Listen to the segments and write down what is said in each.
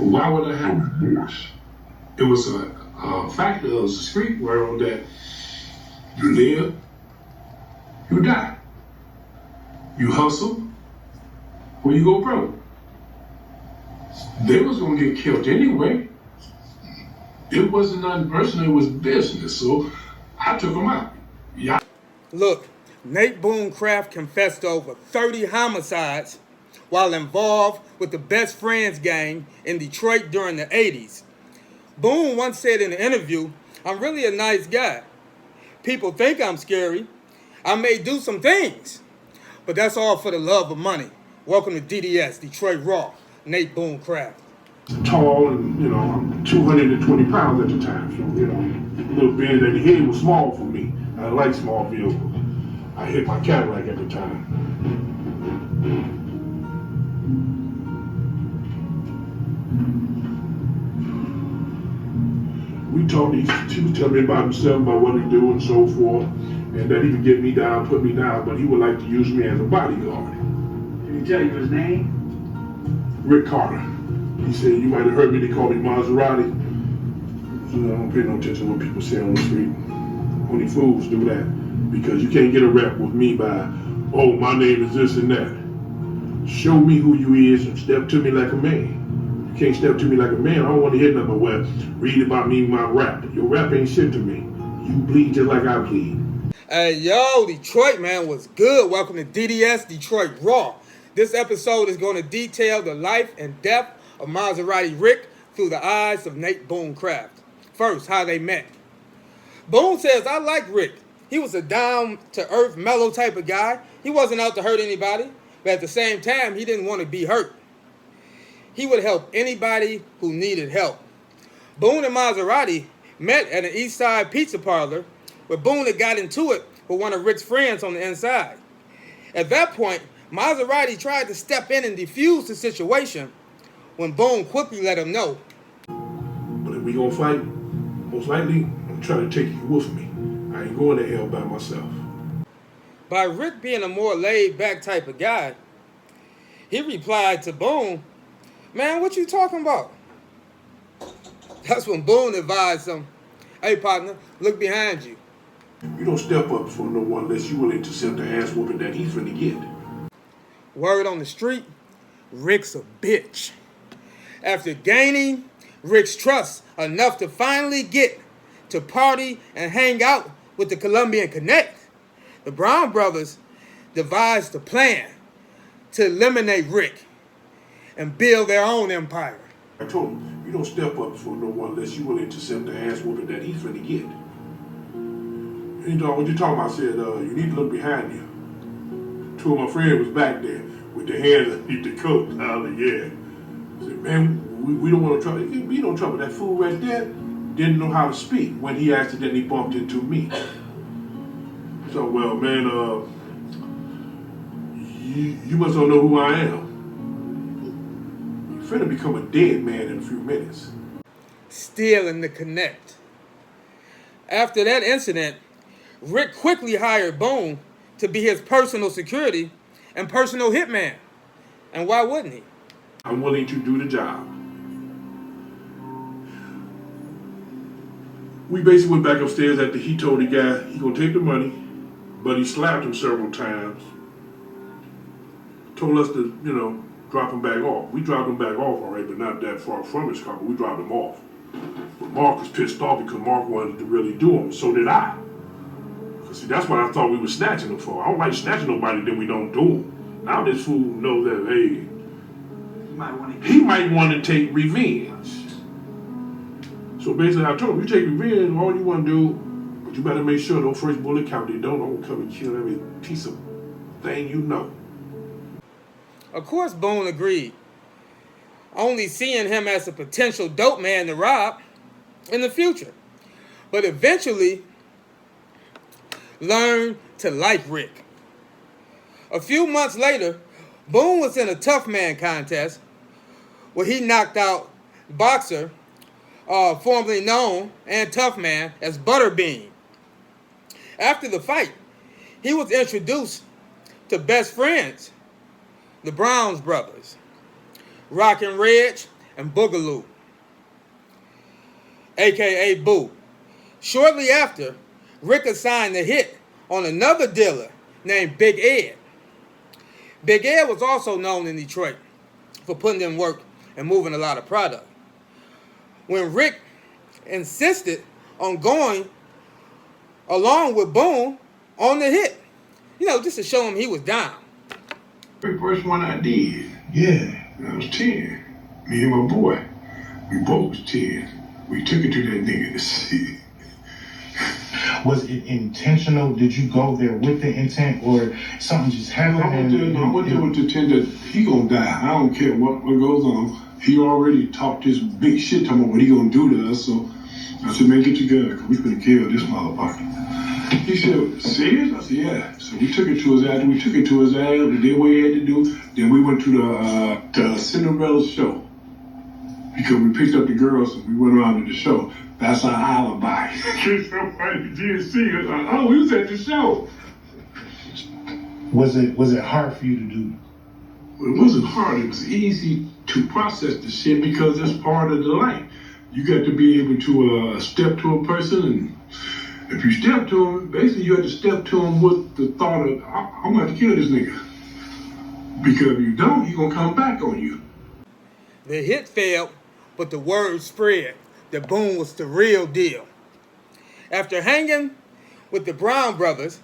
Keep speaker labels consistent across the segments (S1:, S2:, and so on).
S1: Why would I have remorse? It was a factor of the street world that you live, you die. You hustle, or you go broke. They was gonna get killed anyway. It wasn't nothing personal, it was business, so I took them out. Yeah.
S2: Look, Nate Boone confessed to over 30 homicides while involved with the Best Friends gang in Detroit during the 80s. Boone once said in an interview, "I'm really a nice guy. People think I'm scary. I may do some things, but that's all for the love of money." Welcome to DDS, Detroit Raw, Nate Boone Craft.
S1: Tall and, I'm 220 pounds at the time, so, a little bend at the head was small for me. I like small vehicles. I hit my Cadillac at the time. We talked, he was telling me about himself, about what he do and so forth, and that he could get me down, put me down, but he would like to use me as a bodyguard.
S3: Did he tell you his name?
S1: Rick Carter. He said, "You might have heard me, they call me Maserati." So I don't pay no attention to what people say on the street. Only fools do that. Because you can't get a rep with me by, "Oh, my name is this and that." Show me who you is and step to me like a man. You can't step to me like a man. I don't want to hear nothing but, "Well, read about me, my rap." Your rap ain't shit to me. You bleed just like I bleed.
S2: Hey, yo, Detroit, man, was good. Welcome to DDS, Detroit Raw. This episode is going to detail the life and death of Maserati Rick through the eyes of Nate Boone Craft. First, how they met. Boone says, "I like Rick. He was a down-to-earth, mellow type of guy. He wasn't out to hurt anybody, but at the same time, he didn't want to be hurt. He would help anybody who needed help." Boone and Maserati met at an East Side pizza parlor where Boone had got into it with one of Rick's friends on the inside. At that point, Maserati tried to step in and defuse the situation when Boone quickly let him know.
S1: "But if we gonna fight, most likely, I'm trying to take you with me. I ain't going to hell by myself."
S2: By Rick being a more laid-back type of guy, he replied to Boone, "Man, what you talking about?" That's when Boone advised him, "Hey, partner, look behind you."
S1: You don't step up for no one unless you willing to accept the ass whooping that he's finna get.
S2: Word on the street, Rick's a bitch. After gaining Rick's trust enough to finally get to party and hang out with the Colombian Connect, the Brown brothers devised a plan to eliminate Rick and build their own empire.
S1: I told him, you don't step up for no one unless you willing to accept the ass whooping that he's finna get. What you talking about? I said, you need to look behind you. Two of my friends was back there with their hands underneath the coat. I was like, yeah. I said, man, we don't want to trouble. We don't trouble. That fool right there didn't know how to speak when he accidentally bumped into me. So, well, man, you must don't know who I am. You're finna become a dead man in a few minutes.
S2: Stealing the Connect. After that incident, Rick quickly hired Boone to be his personal security and personal hitman. And why wouldn't he?
S1: I'm willing to do the job. We basically went back upstairs after he told the guy he gonna take the money, but he slapped him several times. Told us to, drop him back off. We dropped him back off, all right, but not that far from his car, but we dropped him off. But Mark was pissed off because Mark wanted to really do him. So did I. Because see, that's what I thought we were snatching him for. I don't like snatching nobody, then we don't do him. Now this fool knows that, hey, he might want to take revenge. So basically I told him, you take revenge, all you want to do, but you better make sure no first bullet count. They don't come and kill every piece of thing you know.
S2: Of course Boone agreed, only seeing him as a potential dope man to rob in the future. But eventually learned to like Rick. A few months later, Boone was in a tough man contest where he knocked out boxer, formerly known and tough man as Butterbean. After the fight, he was introduced to Best Friends, the Browns brothers, Rock and Reg, and Boogaloo, aka Boo. Shortly after, Rick assigned the hit on another dealer named Big Ed. Big Ed was also known in Detroit for putting in work and moving a lot of product. When Rick insisted on going along with Boone on the hit, just to show him he was down.
S4: The first one I did, yeah, I was 10. Me and my boy, we both was 10. We took it to that nigga to see.
S5: Was it intentional? Did you go there with the intent, or something just happened?
S4: I went there with the intent that he gonna die. I don't care what goes on. He already talked this big shit talking about what he gonna do to us. So I said, man, get your gun, cause we finna kill this motherfucker. He said, serious? I said, yeah. So we took it to his ass. We did what he had to do. Then we went to the Cinderella show. Because we picked up the girls and we went around to the show. That's our alibi. Somebody didn't see us. Oh, we was at the show.
S5: Was it hard for you to do?
S4: It wasn't hard. It was easy to process the shit because it's part of the life. You got to be able to step to a person, and if you step to him, basically you have to step to him with the thought of, I'm going to kill this nigga. Because if you don't, he's going to come back on you.
S2: The hit failed, but the word spread that Boone was the real deal. After hanging with the Brown brothers,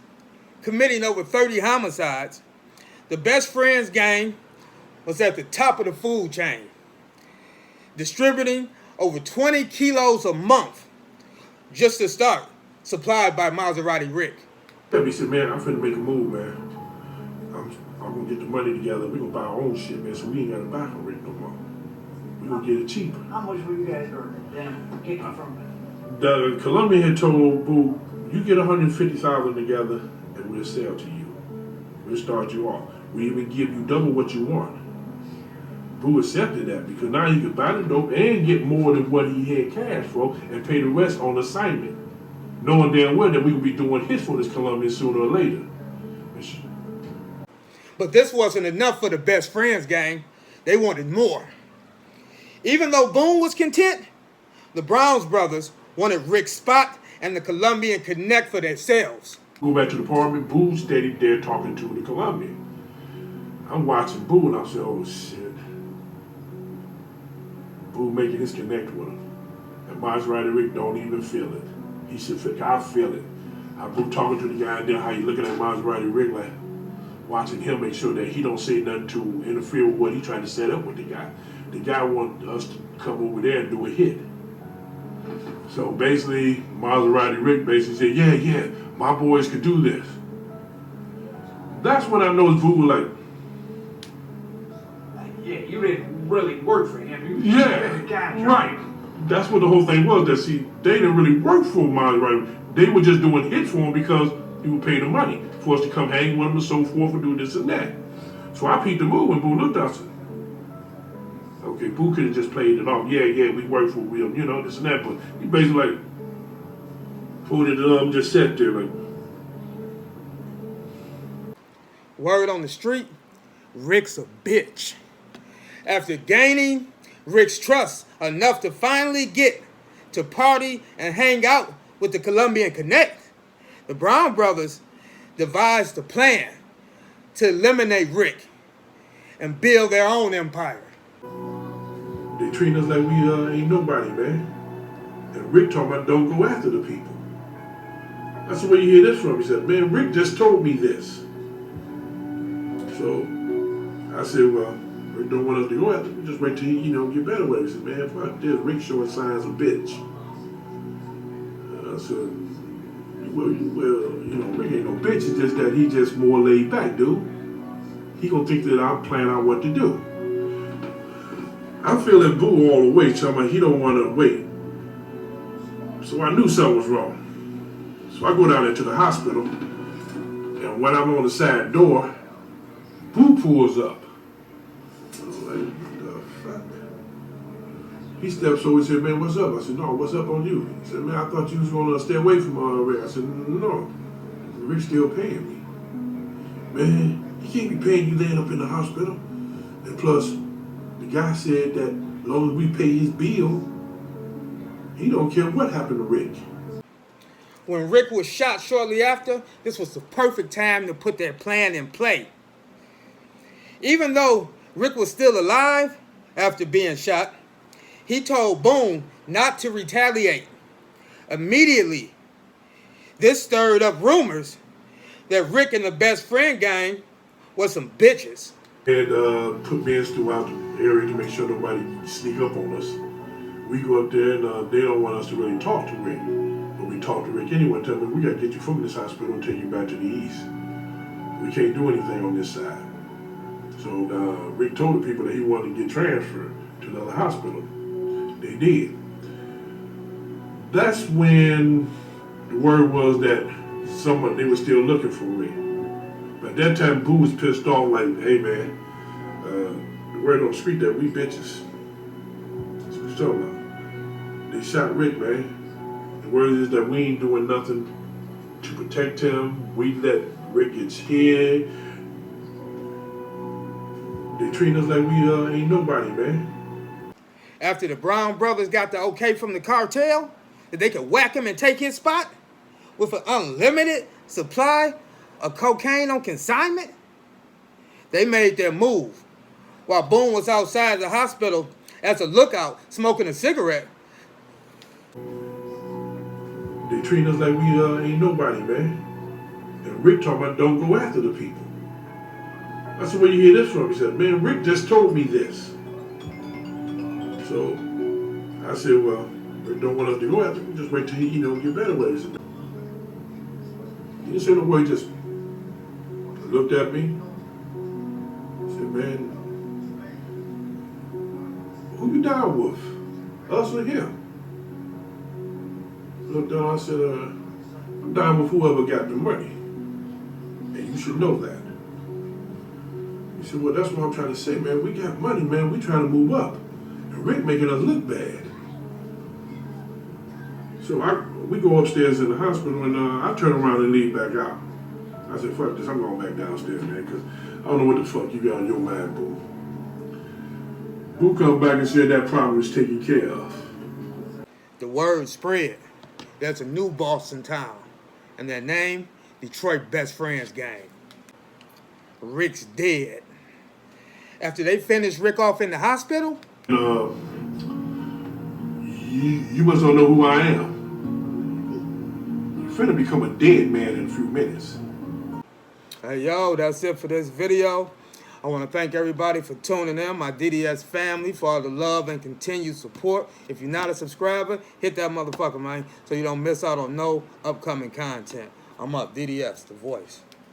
S2: committing over 30 homicides, the Best Friends gang was at the top of the food chain, distributing over 20 kilos a month just to start, supplied by Maserati Rick.
S1: He said, man, I'm finna make a move, man. I'm gonna get the money together. We're gonna buy our own shit, man, so we ain't gotta buy from Rick no more. We're gonna get it cheaper.
S3: How much were you guys getting from
S1: The Colombian had told Boo, you get 150,000 together and we'll sell to you. We'll start you off. We even give you double what you want. Boo accepted that because now he could buy the dope and get more than what he had cash for and pay the rest on assignment, knowing damn well that we would be doing hits for this Colombian sooner or later.
S2: But this wasn't enough for the Best Friends gang. They wanted more. Even though Boone was content, the Browns brothers wanted Rick's spot and the Colombian connect for themselves.
S1: Go back to the apartment, Boo steady there talking to the Colombian. I'm watching Boo and I said, oh shit. Boo making his connect with him. And Maserati Rick don't even feel it. He said, I feel it. Boo talking to the guy and then how he looking at Maserati Rick like, watching him make sure that he don't say nothing to interfere with what he trying to set up with the guy. The guy wanted us to come over there and do a hit. So basically, Maserati Rick basically said, yeah, my boys could do this. That's when I know Boo was like,
S3: yeah, you didn't really work for him.
S1: yeah, right. That's what the whole thing was. That see, they didn't really work for Maserati. They were just doing hits for him because he would pay the money for us to come hang with him and so forth and do this and that. So I peeped the move when Boo looked at us. Okay, Boo could have just played it off. Yeah, we work for him, this and that. But he basically like pulled it up and just sat there like.
S2: Word on the street, Rick's a bitch. After gaining Rick's trust enough to finally get to party and hang out with the Colombian Connect, the Brown brothers devised a plan to eliminate Rick and build their own empire.
S1: They treat us like we ain't nobody, man. And Rick talking about don't go after the people. That's the way you hear this from. He said, man, Rick just told me this. So I said, well, Rick don't want us to go after him. Just wait till he, get better with it. He said, man, fuck this. Rick showing signs of bitch. I said, well, Rick ain't no bitch. It's just that he just more laid back, dude. He gonna think that I'm planning out what to do. I'm feeling Boo all the way, telling me he don't want to wait. So I knew something was wrong. So I go down into the hospital, and when I'm on the side door, Boo pulls up. I'm like, what the fuck? He steps over and said, man, what's up? I said, no, what's up on you? He said, man, I thought you was going to stay away from Rick. I said, no, Rick's still paying me. Man, he can't be paying you laying up in the hospital. And plus, the guy said that As long as we pay his bill, he don't care what happened to Rick.
S2: When Rick was shot shortly after, this was the perfect time to put their plan in play. Even though Rick was still alive after being shot, he told Boone not to retaliate. Immediately, this stirred up rumors that Rick and the best friend gang was some bitches.
S1: And put men throughout the area to make sure nobody sneak up on us. We go up there and they don't want us to really talk to Rick. But we talk to Rick anyway, tell him we gotta get you from this hospital and take you back to the east. We can't do anything on this side. So Rick told the people that he wanted to get transferred to another hospital. They did. That's when the word was that they were still looking for me. But at that time, Boo was pissed off, like, hey man, the word on the street that we bitches. That's what he's talking about. They shot Rick, man. The word is that we ain't doing nothing to protect him. We let Rick get scared. They treat us like we ain't nobody, man.
S2: After the Brown brothers got the okay from the cartel that they could whack him and take his spot with an unlimited supply of cocaine on consignment, they made their move. While Boone was outside the hospital as a lookout smoking a cigarette.
S1: They treat us like we ain't nobody, man. And Rick talking about don't go after the people. I said, where you hear this from? He said, man, Rick just told me this. So I said, well, Rick don't want us to go after him. Just wait till he, get better ways. He didn't say no word, he just looked at me. Said, man, who you down with? Us or him? Looked down, I said, I'm down with whoever got the money. And you should know that. He said, well, that's what I'm trying to say, man. We got money, man. We trying to move up. And Rick making us look bad. So we go upstairs in the hospital, and I turn around and leave back out. I said, fuck this, I'm going back downstairs, man, because I don't know what the fuck you got on your mind, Boo. Boo come back and said that problem is taken care of.
S2: The word spread. There's a new boss in town, and their name, Detroit Best Friends Gang. Rick's dead. After they finished Rick off in the hospital,
S1: you must don't know who I am. You're finna become a dead man in a few minutes.
S2: Hey, yo, that's it for this video. I want to thank everybody for tuning in, my DDS family, for all the love and continued support. If you're not a subscriber, hit that motherfucker, man, so you don't miss out on no upcoming content. I'm up, DDS, the voice.